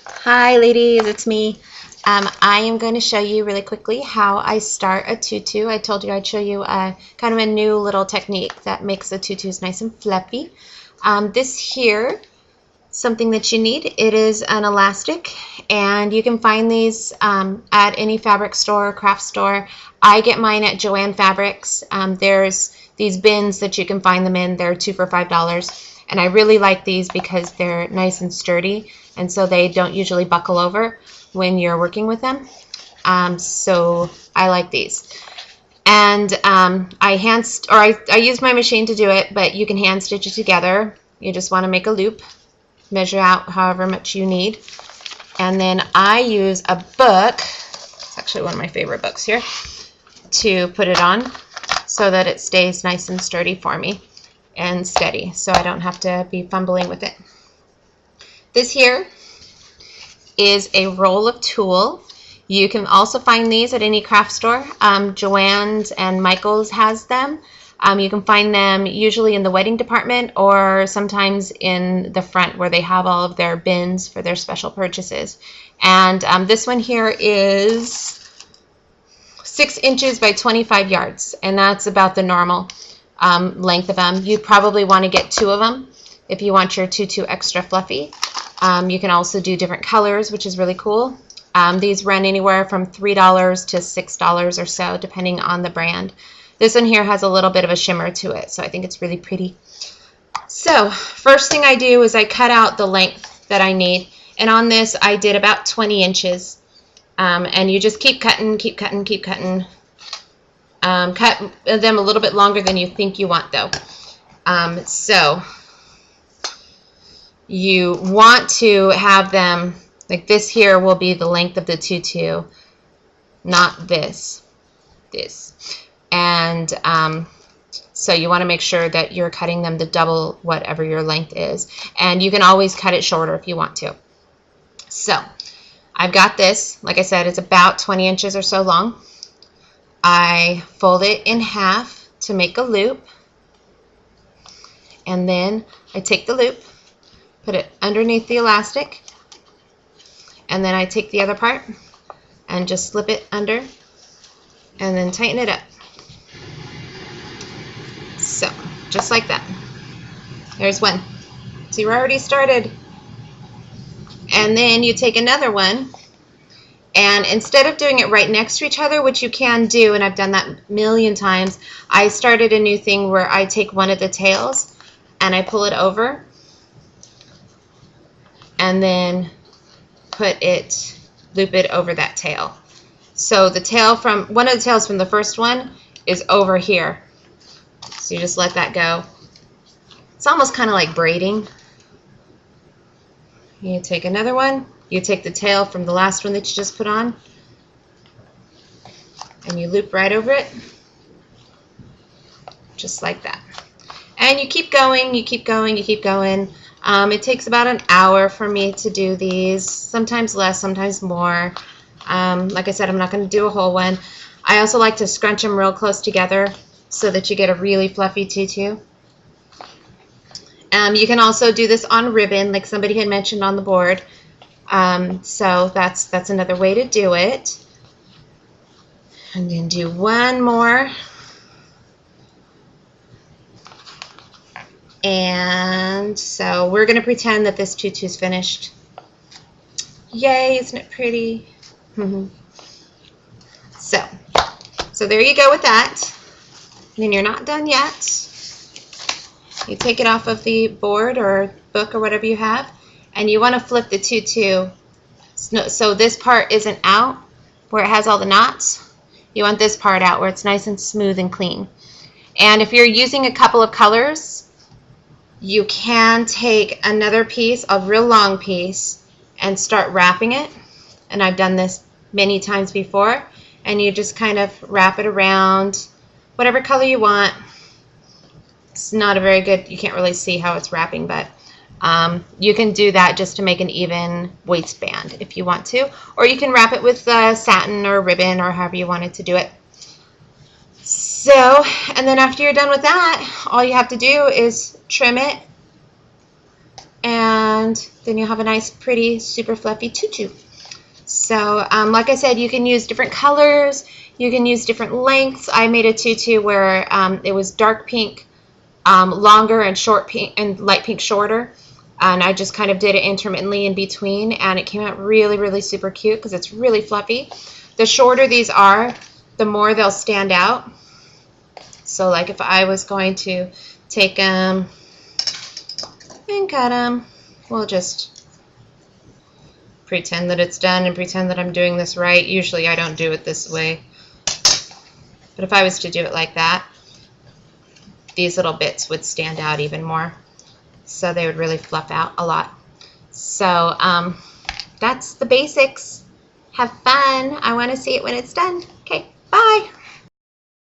Hi ladies, it's me. I am going to show you really quickly how I start a tutu. I told you I'd show you kind of a new little technique that makes the tutus nice and fluffy. This here, something that you need, it is an elastic, and you can find these at any fabric store or craft store. I get mine at Joann Fabrics. There's these bins that you can find them in. They're 2 for $5. And I really like these because they're nice and sturdy, and so they don't usually buckle over when you're working with them. So I like these. And I use my machine to do it, but you can hand stitch it together. You just want to make a loop, measure out however much you need, and then I use a book. It's actually one of my favorite books here, to put it on so that it stays nice and sturdy for me and steady, so I don't have to be fumbling with it. This here is a roll of tulle. You can also find these at any craft store. Joann's and Michael's has them. You can find them usually in the wedding department or sometimes in the front where they have all of their bins for their special purchases. And this one here is 6 inches by 25 yards, and that's about the normal length of them. You probably want to get 2 of them if you want your tutu extra fluffy. You can also do different colors, which is really cool. These run anywhere from $3 to $6 or so, depending on the brand. This one here has a little bit of a shimmer to it, so I think it's really pretty. So first thing I do is I cut out the length that I need, and on this I did about 20 inches. And you just keep cutting, keep cutting, keep cutting. Cut them a little bit longer than you think you want, though. So you want to have them, like this here will be the length of the tutu, not this. And so you want to make sure that you're cutting them to double whatever your length is. And you can always cut it shorter if you want to. So I've got this, like I said, it's about 20 inches or so long. I fold it in half to make a loop, and then I take the loop, put it underneath the elastic, and then I take the other part and just slip it under and then tighten it up. So, just like that. There's one. So you're already started. And then you take another one, and instead of doing it right next to each other, which you can do, and I've done that a million times, I started a new thing where I take one of the tails and I pull it over and then loop it over that tail. So the tail from, one of the tails from the first one is over here. So you just let that go. It's almost kind of like braiding. You take another one, you take the tail from the last one that you just put on, and you loop right over it, just like that. And you keep going, you keep going, you keep going. It takes about an hour for me to do these, sometimes less, sometimes more. Like I said, I'm not going to do a whole one. I also like to scrunch them real close together so that you get a really fluffy tutu. You can also do this on ribbon, like somebody had mentioned on the board. So that's another way to do it. I'm going to do one more. And so we're going to pretend that this tutu is finished. Yay, isn't it pretty? So there you go with that. And then you're not done yet. You take it off of the board or book or whatever you have, and you want to flip the tutu so this part isn't out where it has all the knots. You want this part out where it's nice and smooth and clean. And if you're using a couple of colors, you can take another piece, a real long piece, and start wrapping it. And I've done this many times before. And you just kind of wrap it around whatever color you want. It's not a very good, you can't really see how it's wrapping, but you can do that just to make an even waistband if you want to. Or you can wrap it with satin or ribbon or however you wanted to do it. So, and then after you're done with that, all you have to do is trim it and then you'll have a nice, pretty, super fluffy tutu. So, like I said, you can use different colors, you can use different lengths. I made a tutu where it was dark pink, longer, and short pink, and light pink shorter. And I just kind of did it intermittently in between, and it came out really, really super cute because it's really fluffy. The shorter these are, the more they'll stand out. So like if I was going to take them and cut them, we'll just pretend that it's done and pretend that I'm doing this right. Usually I don't do it this way, but if I was to do it like that, these little bits would stand out even more. So they would really fluff out a lot. So that's the basics. Have fun. I want to see it when it's done.